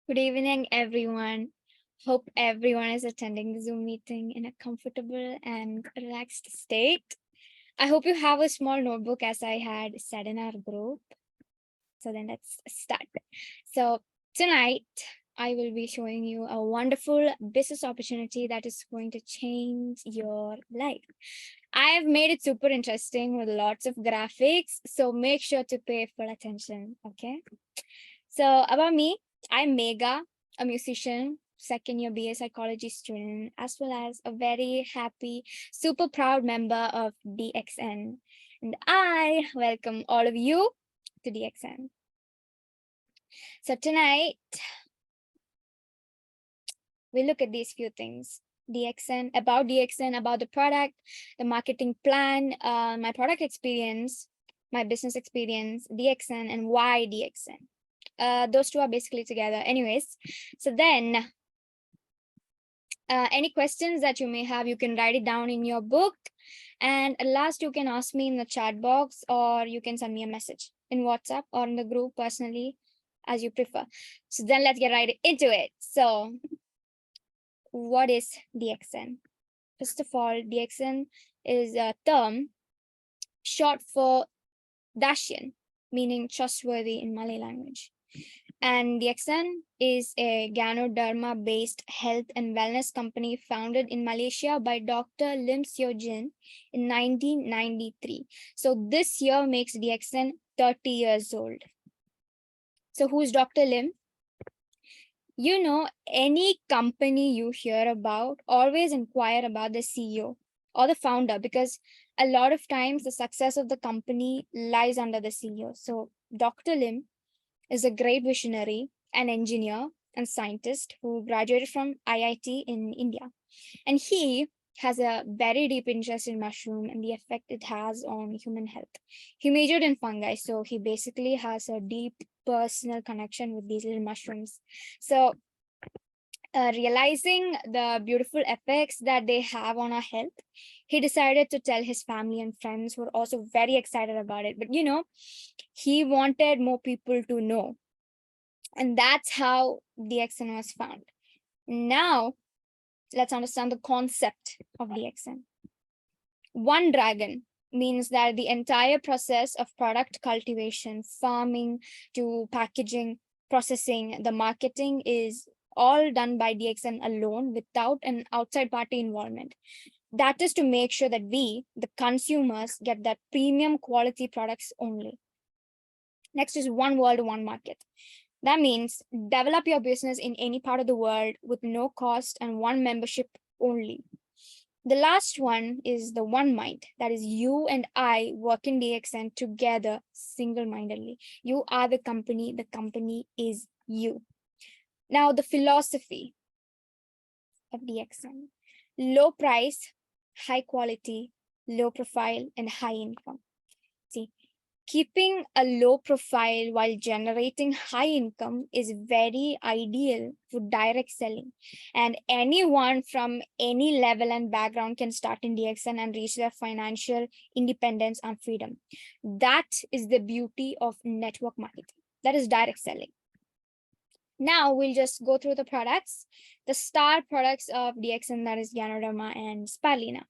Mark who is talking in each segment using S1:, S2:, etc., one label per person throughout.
S1: Good evening, everyone. Hope everyone is attending the Zoom meeting in a comfortable and relaxed state. I hope you have a small notebook, as I had said in our group. So then let's start. So tonight, I will be showing you a wonderful business opportunity that is going to change your life. I have made it super interesting with lots of graphics, so make sure to pay full attention, okay? So about me, I'm Megha, a musician, second year BA psychology student, as well as a very happy, super proud member of DXN. And I welcome all of you to DXN. So tonight, we look at these few things. DXN, about the product, the marketing plan, my product experience, my business experience, DXN, and why DXN. Those two are basically together. Anyways, so then any questions that you may have, you can write it down in your book. And at last, you can ask me in the chat box, or you can send me a message in WhatsApp or in the group personally, as you prefer. So then let's get right into it. So what is DXN? First of all, DXN is a term short for Dacian, meaning trustworthy in Malay language. And DXN is a Ganoderma-based health and wellness company founded in Malaysia by Dr. Lim Seo Jin in 1993. So this year makes DXN 30 years old. So who's Dr. Lim? You know, any company you hear about, always inquire about the CEO or the founder, because a lot of times the success of the company lies under the CEO. So Dr. Lim is a great visionary, an engineer and scientist who graduated from IIT in India. And he has a very deep interest in mushroom and the effect it has on human health. He majored in fungi, so he basically has a deep personal connection with these little mushrooms. So realizing the beautiful effects that they have on our health, he decided to tell his family and friends who were also very excited about it. But he wanted more people to know. And that's how DXN was found. Now, let's understand the concept of DXN. One dragon means that the entire process of product cultivation, farming to packaging, processing, the marketing is all done by DXN alone without an outside party involvement. That is to make sure that we, the consumers, get that premium quality products only. Next is one world, one market. That means develop your business in any part of the world with no cost and one membership only. The last one is the one mind. That is you and I work in DXN together single-mindedly. You are the company is you. Now, the philosophy of DXN: low price, high quality, low profile, and high income. See, keeping a low profile while generating high income is very ideal for direct selling. And anyone from any level and background can start in DXN and reach their financial independence and freedom. That is the beauty of network marketing. That is direct selling. Now we'll just go through the products, the star products of DXN, that is Ganoderma and Spirulina.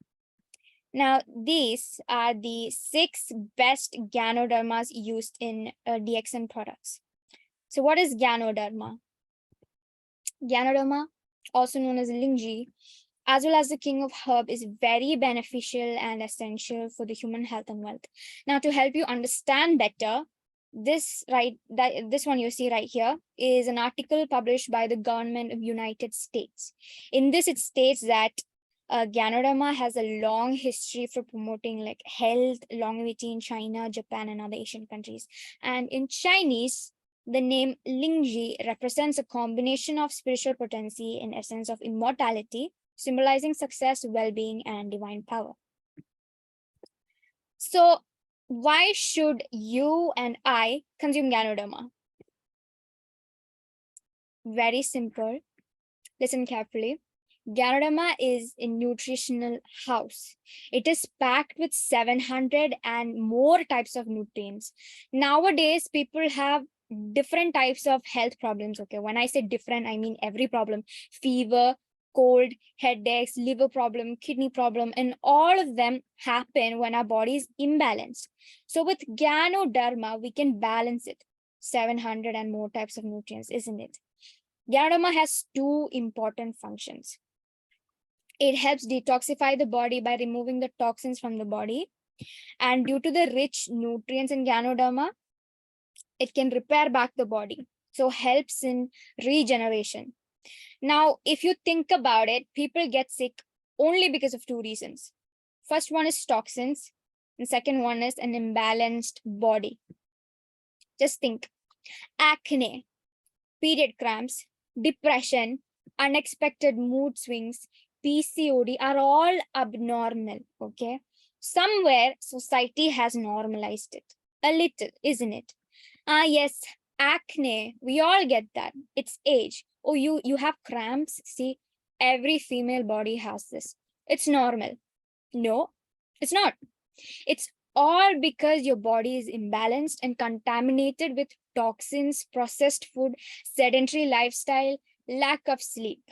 S1: Now, these are the 6 best Ganodermas used in DXN products. So what is Ganoderma? Ganoderma, also known as Lingji, as well as the king of herb, is very beneficial and essential for the human health and wealth. Now, to help you understand better, this one you see right here is an article published by the government of United States. In this, it states that Ganoderma has a long history for promoting like health, longevity in China, Japan, and other Asian countries. And in Chinese, the name Lingji represents a combination of spiritual potency and essence of immortality, symbolizing success, well-being, and divine power. So why should you and I consume Ganoderma? Very simple. Listen carefully. Ganoderma is a nutritional house. It is packed with 700 and more types of nutrients. Nowadays, people have different types of health problems. Okay, when I say different, I mean every problem: fever, cold, headaches, liver problem, kidney problem, and all of them happen when our body is imbalanced. So with Ganoderma, we can balance it. 700 and more types of nutrients, isn't it? Ganoderma has two important functions. It helps detoxify the body by removing the toxins from the body. And due to the rich nutrients in Ganoderma, it can repair back the body. So helps in regeneration. Now, if you think about it, people get sick only because of two reasons. First one is toxins, and second one is an imbalanced body. Just think: acne, period cramps, depression, unexpected mood swings, PCOD are all abnormal. Okay. Somewhere society has normalized it a little, isn't it? Yes, acne. We all get that. It's age. Oh, you have cramps. See, every female body has this. It's normal. No, it's not. It's all because your body is imbalanced and contaminated with toxins, processed food, sedentary lifestyle, lack of sleep.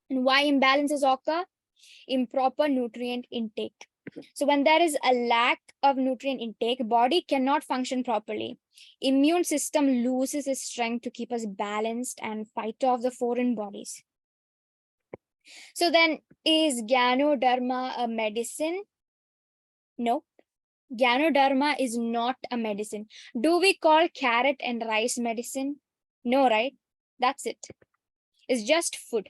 S1: And why imbalances occur? Improper nutrient intake. So when there is a lack of nutrient intake, body cannot function properly. Immune system loses its strength to keep us balanced and fight off the foreign bodies. So then, is Ganoderma a medicine? No, Ganoderma is not a medicine. Do we call carrot and rice medicine? No, right? That's it. It's just food.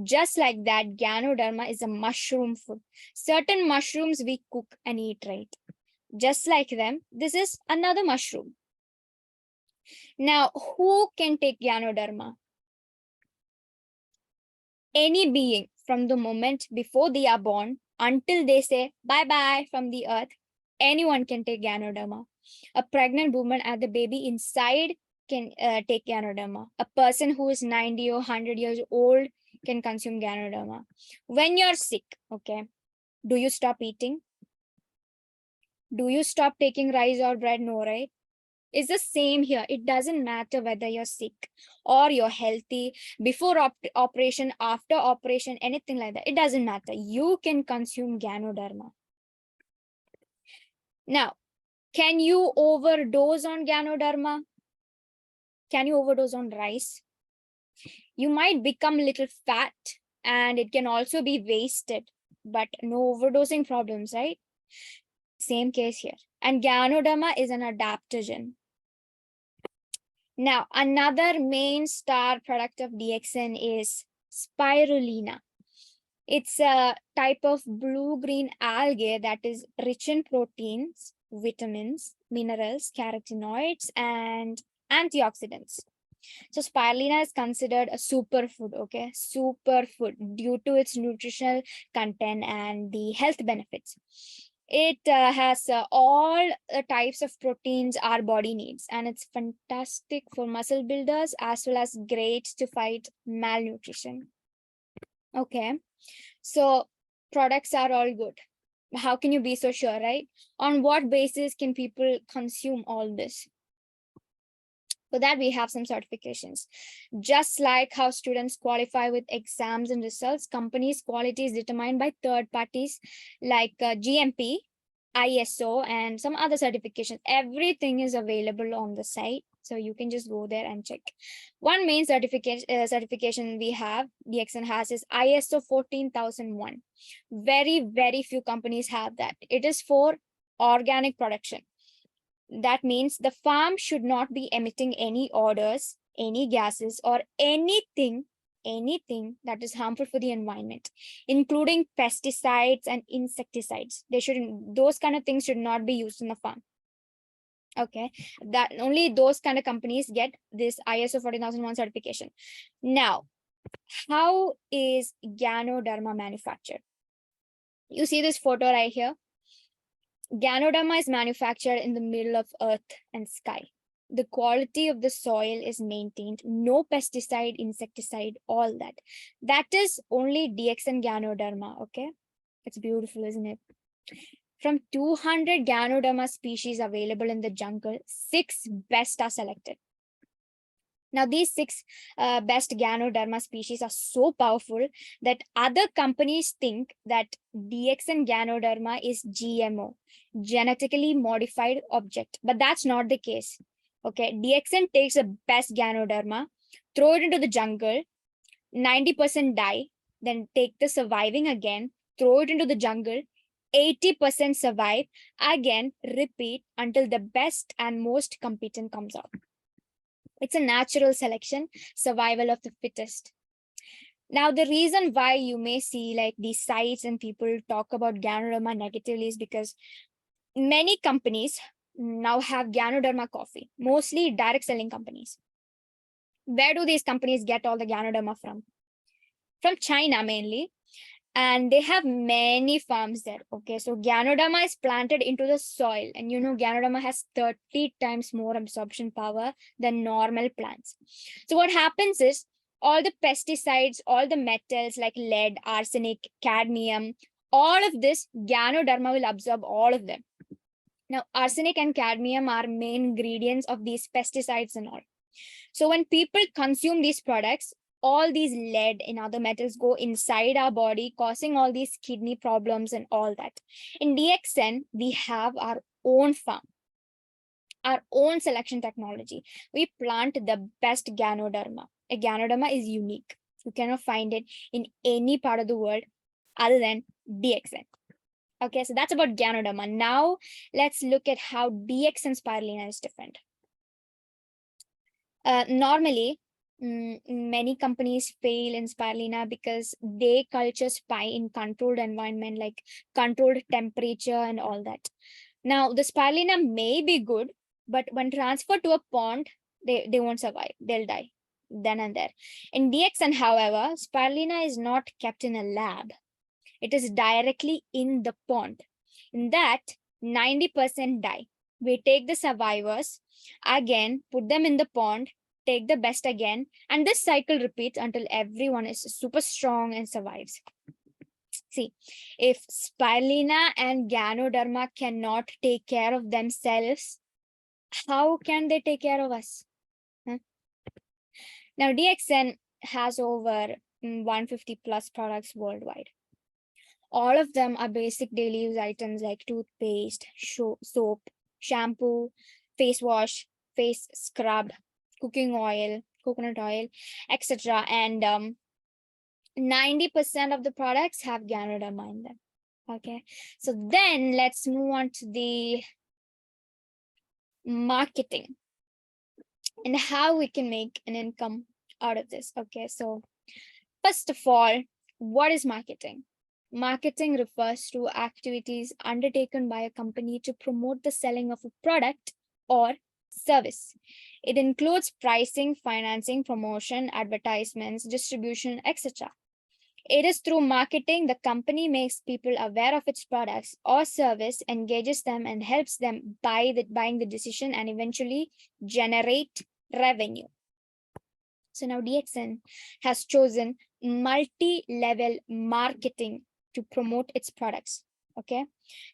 S1: Just like that, Ganoderma is a mushroom food. Certain mushrooms we cook and eat, right? Just like them, this is another mushroom. Now, who can take Ganoderma? Any being from the moment before they are born until they say bye-bye from the earth, anyone can take Ganoderma. A pregnant woman and the baby inside can take Ganoderma. A person who is 90 or 100 years old can consume Ganoderma. When you're sick, okay, do you stop eating? Do you stop taking rice or bread? No, right? It's the same here. It doesn't matter whether you're sick or you're healthy, before operation, after operation, anything like that. It doesn't matter. You can consume Ganoderma. Now, can you overdose on Ganoderma? Can you overdose on rice? You might become a little fat and it can also be wasted, but no overdosing problems, right? Same case here. And Ganoderma is an adaptogen. Now, another main star product of DXN is spirulina. It's a type of blue-green algae that is rich in proteins, vitamins, minerals, carotenoids, and antioxidants. So spirulina is considered a superfood, okay? Superfood due to its nutritional content and the health benefits. It has all types of proteins our body needs, and it's fantastic for muscle builders as well as great to fight malnutrition. Okay, so products are all good. How can you be so sure, right? On what basis can people consume all this? For that, we have some certifications. Just like how students qualify with exams and results, companies' quality is determined by third parties like GMP, ISO, and some other certifications. Everything is available on the site. So you can just go there and check. One main certification we have, DXN has, is ISO 14001. Very, very few companies have that. It is for organic production. That means the farm should not be emitting any odors, any gases, or anything that is harmful for the environment, including pesticides and insecticides. Those kind of things should not be used in the farm. Okay, that only those kind of companies get this ISO 14001 certification. Now, how is Ganoderma manufactured? You see this photo right here. Ganoderma is manufactured in the middle of earth and sky. The quality of the soil is maintained. No pesticide, insecticide, all that. That is only DXN Ganoderma, okay? It's beautiful, isn't it? From 200 Ganoderma species available in the jungle, 6 best are selected. Now, these 6 best Ganoderma species are so powerful that other companies think that DXN Ganoderma is GMO, genetically modified object, but that's not the case. Okay, DXN takes the best Ganoderma, throw it into the jungle, 90% die, then take the surviving again, throw it into the jungle, 80% survive, again repeat until the best and most competent comes out. It's a natural selection, survival of the fittest. Now, the reason why you may see like these sites and people talk about Ganoderma negatively is because many companies now have Ganoderma coffee, mostly direct selling companies. Where do these companies get all the Ganoderma from? From China mainly. And they have many farms there. Okay, so Ganoderma is planted into the soil, and you know Ganoderma has 30 times more absorption power than normal plants. So what happens is all the pesticides, all the metals like lead, arsenic, cadmium, all of this Ganoderma will absorb all of them. Now, arsenic and cadmium are main ingredients of these pesticides and all. So when people consume these products, all these lead and other metals go inside our body, causing all these kidney problems and all that. In DXN, we have our own farm, our own selection technology. We plant the best Ganoderma. A Ganoderma is unique. You cannot find it in any part of the world other than DXN. Okay, so that's about Ganoderma. Now let's look at how DXN spirulina is different. Normally, many companies fail in spirulina because they culture spy in controlled environment, like controlled temperature and all that. Now, the spirulina may be good, but when transferred to a pond, they won't survive. They'll die then and there. In DXN, however, spirulina is not kept in a lab. It is directly in the pond. In that, 90% die. We take the survivors, again, put them in the pond, take the best again, and this cycle repeats until everyone is super strong and survives. See, if spirulina and Ganoderma cannot take care of themselves, how can they take care of us? Huh? Now, DXN has over 150 plus products worldwide. All of them are basic daily use items like toothpaste, soap, shampoo, face wash, face scrub, cooking oil, coconut oil, etc. And 90% of the products have Ganoderma in them. Okay, so then let's move on to the marketing and how we can make an income out of this. Okay, so first of all, what is marketing? Marketing refers to activities undertaken by a company to promote the selling of a product or service. It includes pricing, financing, promotion, advertisements, distribution, etc. It is through marketing the company makes people aware of its products or service, engages them, and helps them buying the decision and eventually generate revenue. So now DXN has chosen multi-level marketing to promote its products. Okay,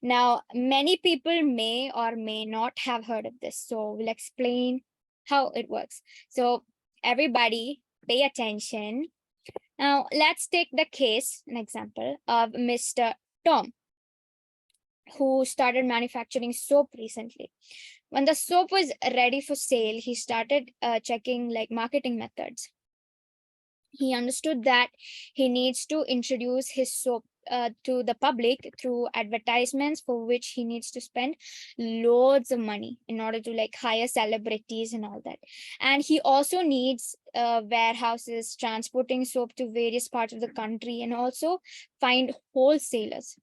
S1: now many people may or may not have heard of this, so we'll explain how it works. So everybody pay attention. Now let's take the case, an example of Mr. Tom, who started manufacturing soap recently. When the soap was ready for sale, he started checking like marketing methods. He understood that he needs to introduce his soap to the public through advertisements, for which he needs to spend loads of money in order to like hire celebrities and all that. And he also needs warehouses transporting soap to various parts of the country, and also find wholesalers.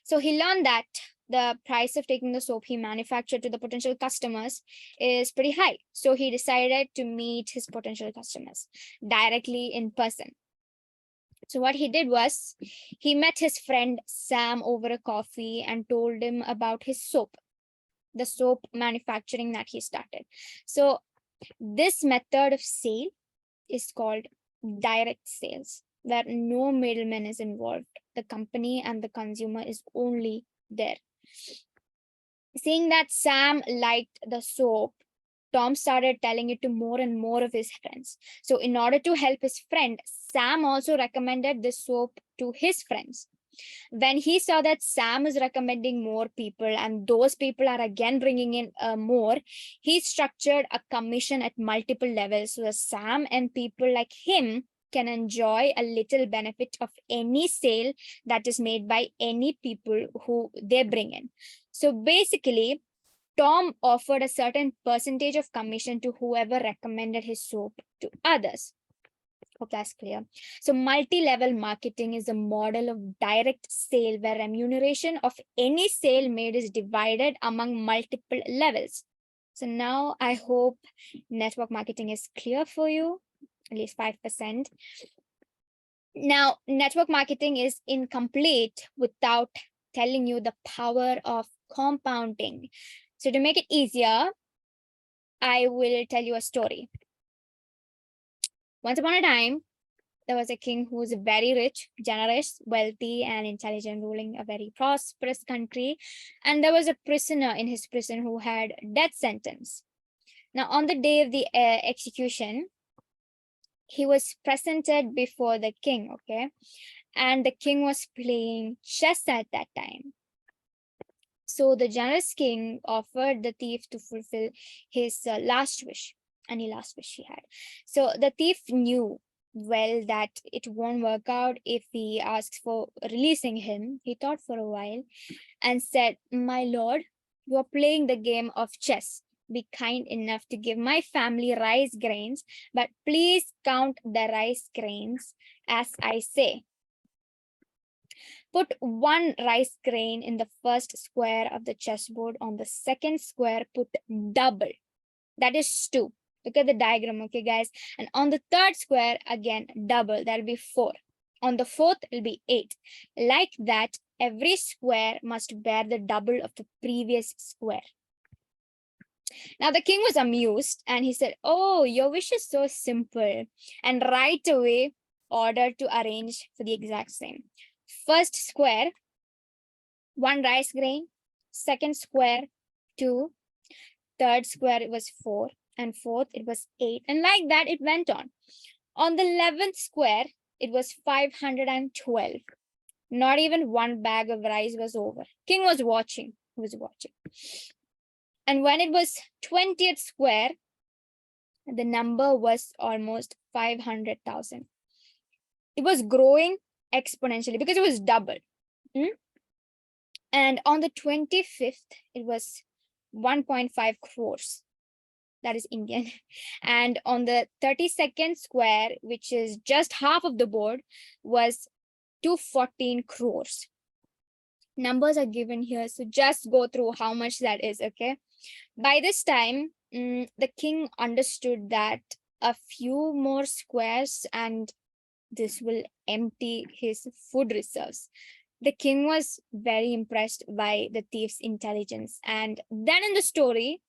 S1: So he learned that the price of taking the soap he manufactured to the potential customers is pretty high. So he decided to meet his potential customers directly in person. So what he did was he met his friend Sam over a coffee and told him about his soap, the soap manufacturing that he started. So this method of sale is called direct sales. where no middleman is involved. The company and the consumer is only there. Seeing that Sam liked the soap, Tom started telling it to more and more of his friends. So, in order to help his friend, Sam also recommended this soap to his friends. When he saw that Sam is recommending more people and those people are again bringing in more, he structured a commission at multiple levels so that Sam and people like him can enjoy a little benefit of any sale that is made by any people who they bring in. So basically, Tom offered a certain percentage of commission to whoever recommended his soap to others. Hope that's clear. So multi-level marketing is a model of direct sale where remuneration of any sale made is divided among multiple levels. So now I hope network marketing is clear for you, at least 5%. Now, network marketing is incomplete without telling you the power of compounding. So to make it easier, I will tell you a story. Once upon a time, there was a king who was very rich, generous, wealthy, and intelligent, ruling a very prosperous country. And there was a prisoner in his prison who had death sentence. Now, on the day of the execution, he was presented before the king, okay? And the king was playing chess at that time. So the generous king offered the thief to fulfill his last wish, any last wish he had. So the thief knew well that it won't work out if he asks for releasing him. He thought for a while and said, "My lord, you are playing the game of chess. Be kind enough to give my family rice grains, but please count the rice grains as I say. Put one rice grain in the first square of the chessboard. On the second square, put double. That is 2. Look at the diagram, okay, guys? And on the third square, again, double. That'll be 4. On the fourth, it'll be 8. Like that, every square must bear the double of the previous square." Now the king was amused and he said, "Oh, your wish is so simple." And right away ordered to arrange for the exact same. First square, 1 rice grain. Second square, 2. Third square, it was 4. And fourth, it was 8. And like that, it went on. On the 11th square, it was 512. Not even 1 bag of rice was over. King was watching. He was watching. And when it was 20th square, the number was almost 500,000. It was growing exponentially because it was double. And on the 25th, it was 1.5 crores. That is Indian. And on the 32nd square, which is just half of the board, was 214 crores. Numbers are given here, so just go through how much that is, okay? By this time, the king understood that a few more squares and this will empty his food reserves. The king was very impressed by the thief's intelligence. And then in the story,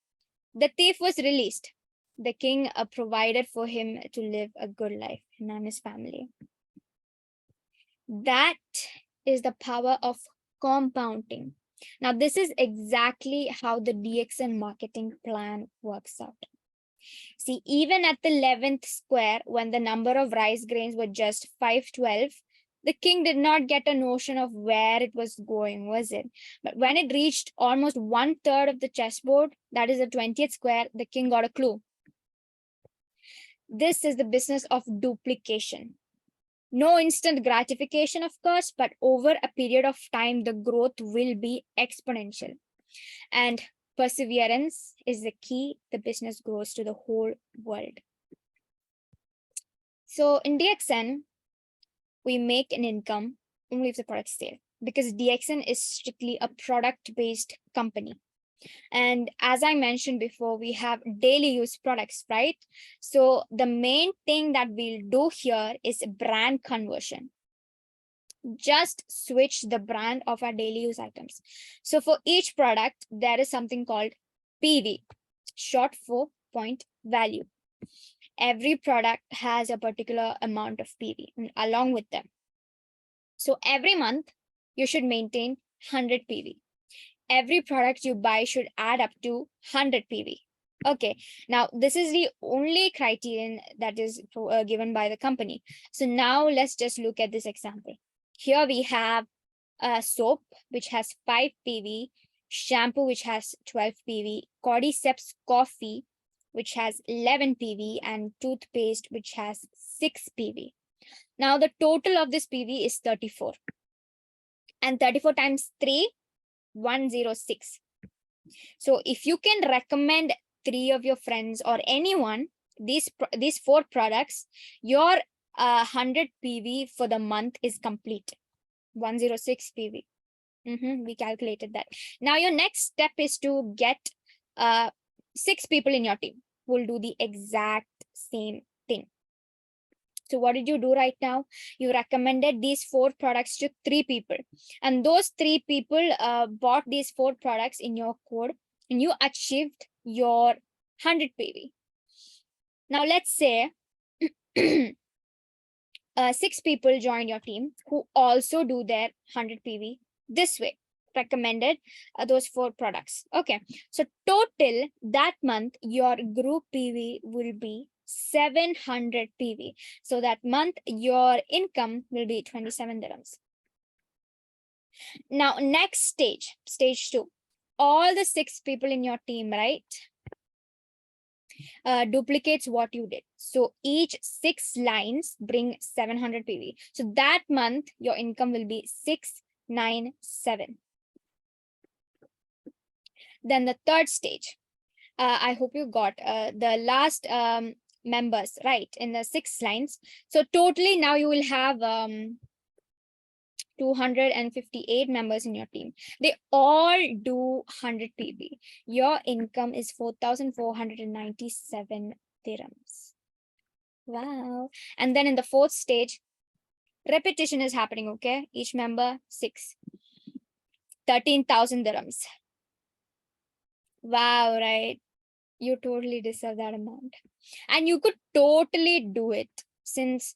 S1: the thief was released. The king provided for him to live a good life, him and his family. That is the power of compounding. Now, this is exactly how the DXN marketing plan works out. See, even at the 11th square, when the number of rice grains were just 512, the king did not get a notion of where it was going, was it? But when it reached almost 1/3 of the chessboard, that is the 20th square, the king got a clue. This is the business of duplication. No instant gratification, of course, but over a period of time, the growth will be exponential. And perseverance is the key. The business grows to the whole world. So in DXN, we make an income only if the product sale, because DXN is strictly a product-based company. And as I mentioned before, we have daily use products, right? So the main thing that we'll do here is brand conversion. Just switch the brand of our daily use items. So for each product, there is something called PV, short for point value. every product has a particular amount of PV along with them. So every month you should maintain 100 PV. Every product you buy should add up to 100 PV. Okay, now this is the only criterion that is given by the company. So now let's just look at this example. Here we have a soap which has 5 PV, shampoo which has 12 PV, cordyceps coffee which has 11 PV, and toothpaste which has 6 PV. Now the total of this PV is 34. And 34 times 3, 106. So if you can recommend 3 of your friends or anyone these 4 products, your 100 PV for the month is complete. 106 PV. We calculated that. Now your next step is to get 6 people in your team who will do the exact same thing. So what did you do right now? You recommended these 4 products to 3 people. And those 3 people bought these 4 products in your code and you achieved your 100 PV. Now let's say 6 people join your team who also do their 100 PV this way. Recommended those 4 products. Okay. So total that month, your group PV will be 700 PV. So that month, your income will be 27 dirhams. Now, next stage 2. All the 6 people in your team, right? Duplicates what you did. So each 6 lines bring 700 PV. So that month, your income will be 697. Then the third stage, I hope you got the last members, right, in the 6 lines. So totally now you will have 258 members in your team. They all do 100 PV. Your income is 4,497 dirhams. Wow. And then in the 4th stage, repetition is happening, okay? Each member 6. 13,000 dirhams. Wow, right? You totally deserve that amount. And you could totally do it. Since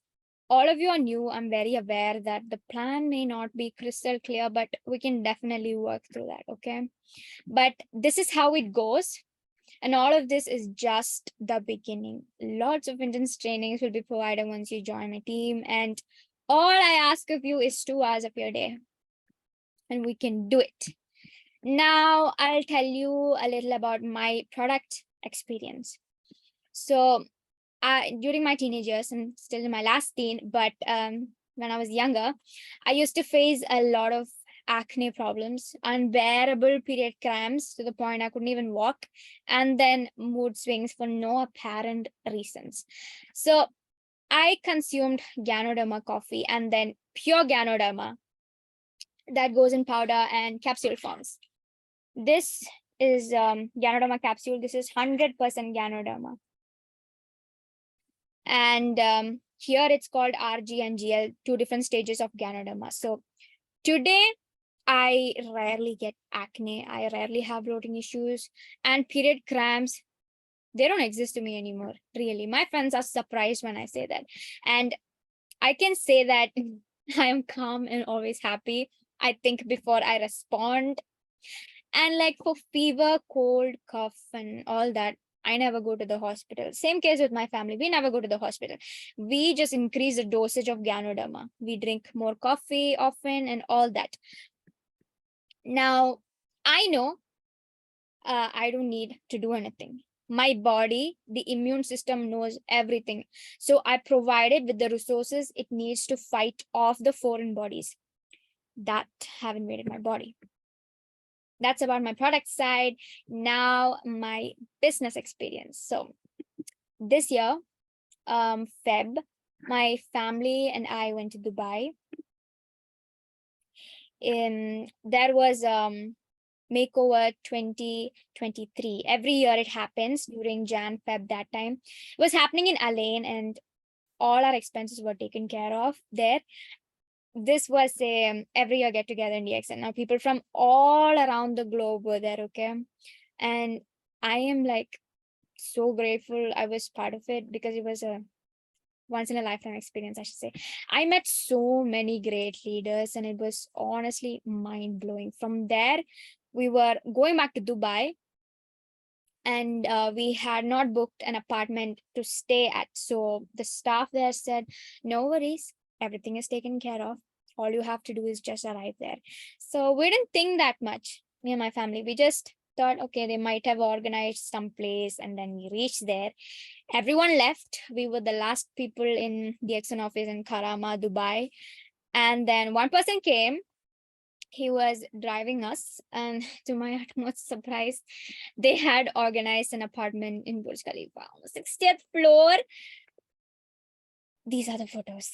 S1: all of you are new, I'm very aware that the plan may not be crystal clear, but we can definitely work through that, okay? But this is how it goes. And all of this is just the beginning. Lots of intense trainings will be provided once you join my team. And all I ask of you is 2 hours of your day. And we can do it. Now, I'll tell you a little about my product experience. So during my teenage years, and still in my last teen, but when I was younger, I used to face a lot of acne problems, unbearable period cramps to the point I couldn't even walk, and then mood swings for no apparent reasons. So I consumed Ganoderma coffee and then pure Ganoderma that goes in powder and capsule forms. This is Ganoderma capsule. This is 100% Ganoderma. And here it's called RG and GL, 2 different stages of Ganoderma. So today, I rarely get acne. I rarely have bloating issues and period cramps. They don't exist to me anymore, really. My friends are surprised when I say that. And I can say that I am calm and always happy. I think before I respond. And like for fever, cold, cough, and all that, I never go to the hospital. Same case with my family. We never go to the hospital. We just increase the dosage of Ganoderma. We drink more coffee often and all that. Now, I know I don't need to do anything. My body, the immune system knows everything. So I provide it with the resources it needs to fight off the foreign bodies that have invaded my body. That's about my product side. Now my business experience. So this year, Feb, my family and I went to Dubai. There was Makeover 2023. Every year it happens during Jan, Feb, that time. It was happening in Al Ain and all our expenses were taken care of there. This was a every year get together in DXN. Now people from all around the globe were there, okay? And I am like so grateful I was part of it, because it was a once in a lifetime experience, I should say. I met so many great leaders, and it was honestly mind blowing. From there, we were going back to Dubai, and we had not booked an apartment to stay at. So the staff there said, no worries, everything is taken care of. All you have to do is just arrive there. So we didn't think that much, me and my family. We just thought, okay, they might have organized some place, and then we reached there. Everyone left. We were the last people in the DXN office in Karama, Dubai. And then one person came. He was driving us, and to my utmost surprise, they had organized an apartment in Burj Khalifa on the 60th floor. These are the photos.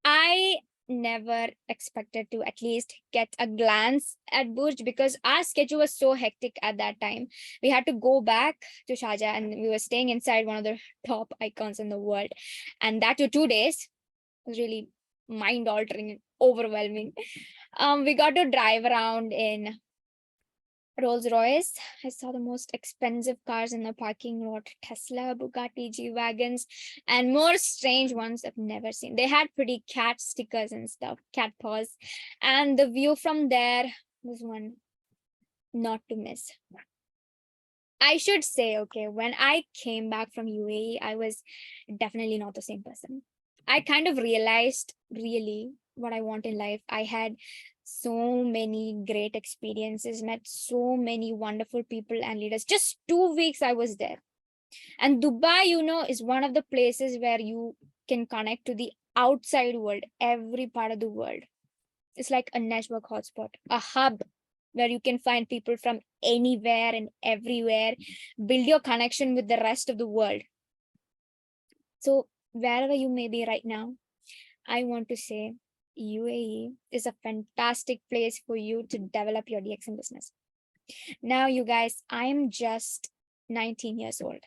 S1: I never expected to at least get a glance at Burj, because our schedule was so hectic at that time. We had to go back to Sharjah, and we were staying inside one of the top icons in the world. And that took 2 days. It was really mind altering and overwhelming. We got to drive around in Rolls Royce. I saw the most expensive cars in the parking lot: Tesla, Bugatti, G Wagons, and more strange ones I've never seen. They had pretty cat stickers and stuff, cat paws. And the view from there was one not to miss. I should say, okay, when I came back from UAE, I was definitely not the same person. I kind of realized really what I want in life. I had so many great experiences, met so many wonderful people and leaders. Just 2 weeks I was there. And Dubai, is one of the places where you can connect to the outside world, every part of the world. It's like a network hotspot, a hub where you can find people from anywhere and everywhere, build your connection with the rest of the world. So, wherever you may be right now, I want to say UAE is a fantastic place for you to develop your DXN business. Now, you guys, I'm just 19 years old.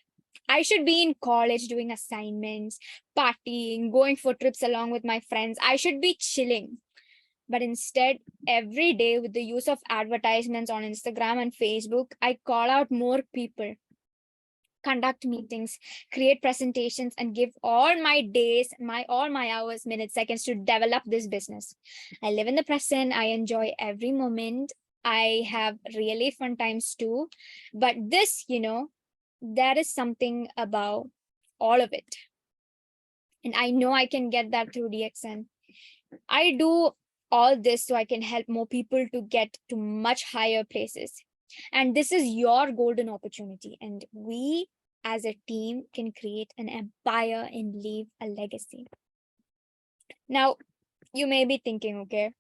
S1: I should be in college doing assignments, partying, going for trips along with my friends. I should be chilling. But instead, every day with the use of advertisements on Instagram and Facebook, I call out more people, conduct meetings, create presentations, and give all my days, all my hours, minutes, seconds to develop this business. I live in the present. I enjoy every moment. I have really fun times too. But this, there is something about all of it. And I know I can get that through DXN. I do all this so I can help more people to get to much higher places. And this is your golden opportunity. And we as a team can create an empire and leave a legacy. Now, you may be thinking, okay,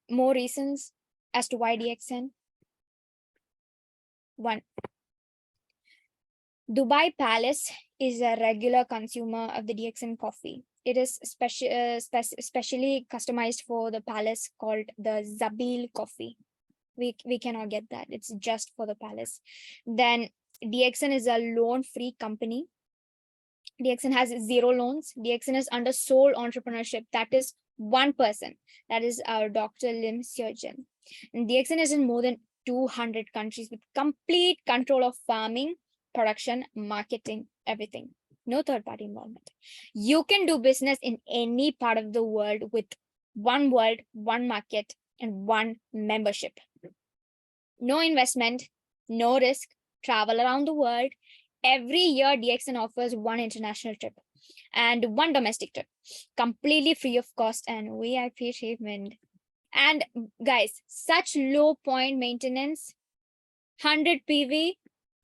S1: more reasons as to why DXN. One, Dubai Palace is a regular consumer of the DXN coffee. It is specially customized for the palace, called the Zabil coffee. We cannot get that. It's just for the palace. Then DXN is a loan-free company. DXN has 0 loans. DXN is under sole entrepreneurship. That is one person. That is our Dr. Lim Seogen. And DXN is in more than 200 countries with complete control of farming, production, marketing, everything. No third-party involvement. You can do business in any part of the world with one world, one market, and one membership. No investment, no risk, travel around the world. Every year, DXN offers one international trip and one domestic trip, completely free of cost and VIP treatment. And guys, such low point maintenance, 100 PV,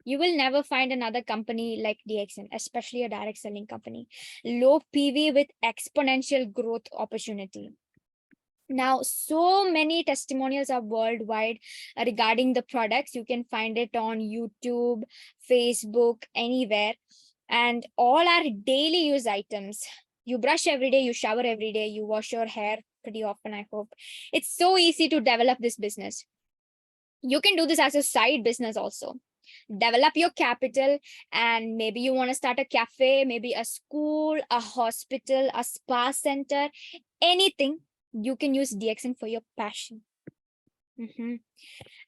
S1: you will never find another company like DXN, especially a direct selling company. Low PV with exponential growth opportunity. Now, so many testimonials are worldwide regarding the products. You can find it on YouTube, Facebook, anywhere. And all are daily use items. You brush every day, you shower every day, you wash your hair pretty often, I hope. It's so easy to develop this business. You can do this as a side business also. Develop your capital, and maybe you want to start a cafe, maybe a school, a hospital, a spa center, anything. You can use DXN for your passion.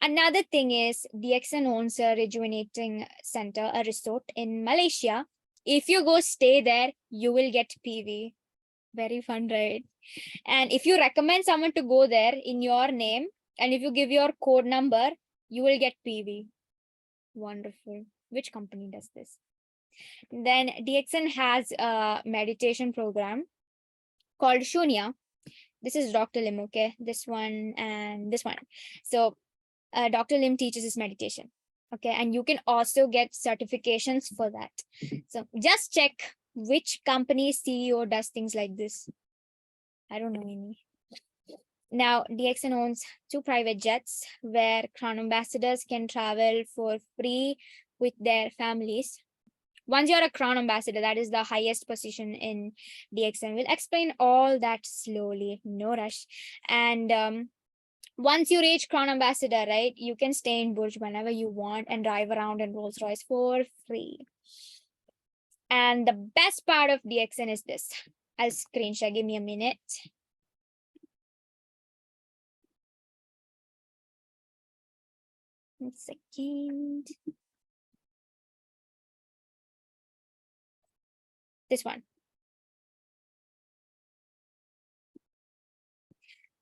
S1: Another thing is DXN owns a rejuvenating center, a resort in Malaysia. If you go stay there, you will get PV. Very fun, right? And if you recommend someone to go there in your name, and if you give your code number, you will get PV. Wonderful. Which company does this? Then DXN has a meditation program called Shunya. This is Dr. Lim, okay? This one and this one. So Dr. Lim teaches this meditation. Okay, and you can also get certifications for that. So just check which company CEO does things like this. I don't know any. Now, DXN owns 2 private jets where Crown ambassadors can travel for free with their families. Once you're a Crown ambassador, that is the highest position in DXN. We'll explain all that slowly, no rush. And once you reach Crown ambassador, right, you can stay in Burj whenever you want and drive around in Rolls Royce for free. And the best part of DXN is this. I'll screen share. Give me a minute. One second. This one.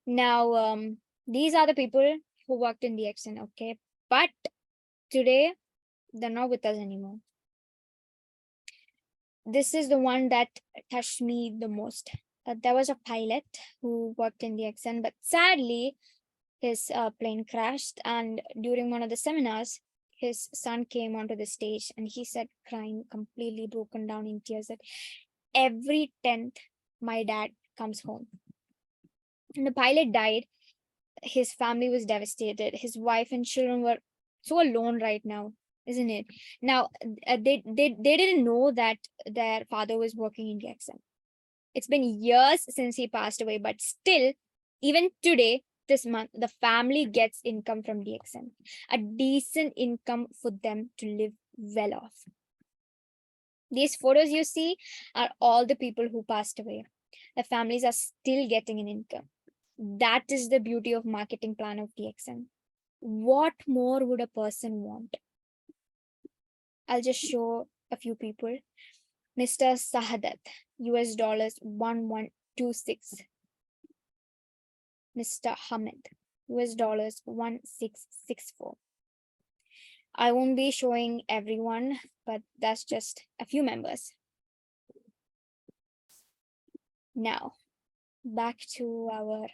S1: Now, these are the people who worked in DXN, okay? But today, they're not with us anymore. This is the one that touched me the most. There was a pilot who worked in DXN, but sadly, his plane crashed. And during one of the seminars, his son came onto the stage and he said, crying, completely broken down in tears, that every 10th, my dad comes home. And the pilot died. His family was devastated. His wife and children were so alone right now, isn't it? Now, they didn't know that their father was working in DXN. It's been years since he passed away, but still, even today, this month, the family gets income from DXN, a decent income for them to live well off. These photos you see are all the people who passed away. The families are still getting an income. That is the beauty of marketing plan of DXN. What more would a person want? I'll just show a few people. Mr. Sahadat, US dollars 1126. Mr. Hamid, US dollars 1664. I won't be showing everyone, but that's just a few members. Now, back to our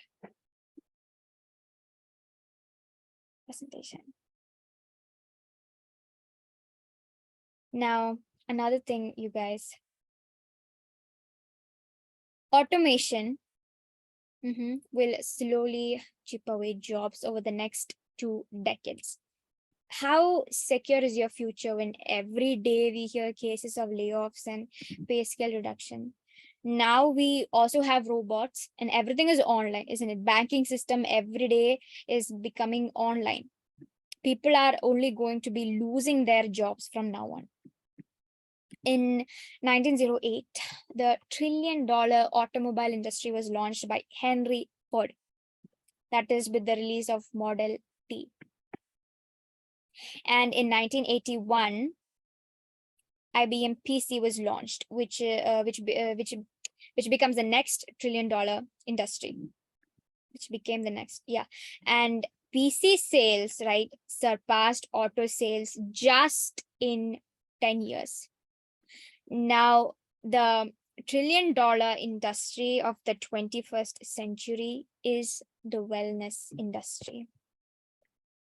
S1: presentation. Now, another thing, you guys. Automation will slowly chip away jobs over the next 2 decades. How secure is your future when every day we hear cases of layoffs and pay scale reduction? Now we also have robots and everything is online, isn't it? Banking system every day is becoming online. People are only going to be losing their jobs from now on. In 1908, the trillion-dollar automobile industry was launched by Henry Ford. That is with the release of Model T. And in 1981, IBM PC was launched, which becomes the next trillion-dollar industry, which became the next, yeah. And PC sales, right, surpassed auto sales just in 10 years. Now, the trillion-dollar industry of the 21st century is the wellness industry.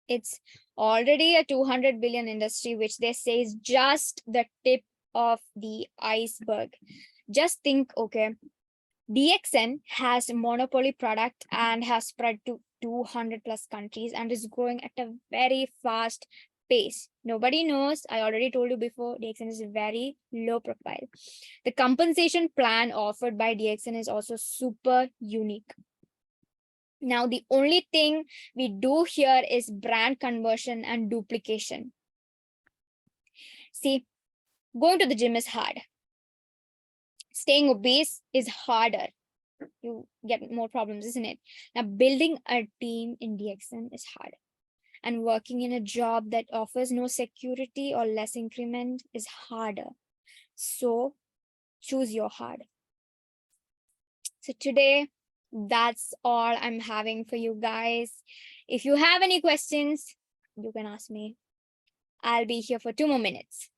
S1: It's already a 200 billion industry, which they say is just the tip of the iceberg. Just think, okay, DXN has a monopoly product and has spread to 200 plus countries and is growing at a very fast pace. Nobody knows. I already told you before, DXN is very low profile. The compensation plan offered by DXN is also super unique. Now, the only thing we do here is brand conversion and duplication. See, going to the gym is hard. Staying obese is harder. you get more problems, isn't it? Now, building a team in DXN is hard, and working in a job that offers no security or less increment is harder. So, choose your hard. So, today, that's all I'm having for you guys. If you have any questions, you can ask me. I'll be here for 2 more minutes.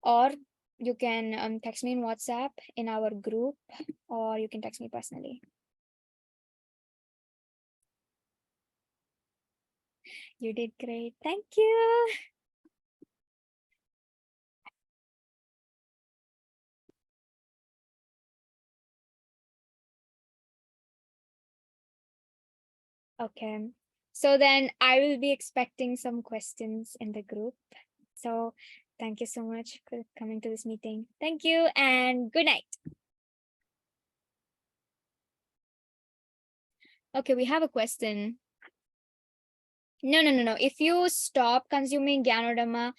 S1: Or you can text me in WhatsApp in our group, or you can text me personally. You did great. Thank you. Okay. So then I will be expecting some questions in the group. So thank you so much for coming to this meeting. Thank you and good night. Okay, we have a question. No. If you stop consuming Ganoderma,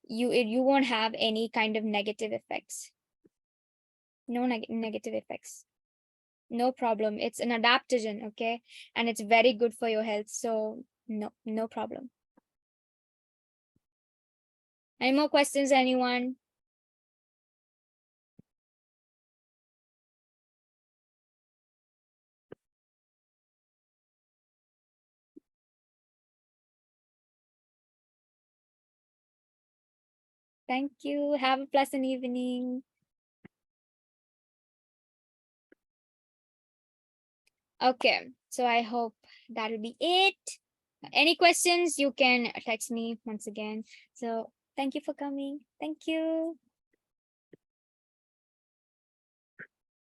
S1: you won't have any kind of negative effects. No negative effects. No problem. It's an adaptogen, okay? And it's very good for your health. So no problem. Any more questions, anyone? Thank you. Have a pleasant evening. Okay, so I hope that'll be it. Any questions, you can text me once again. So thank you for coming. Thank you.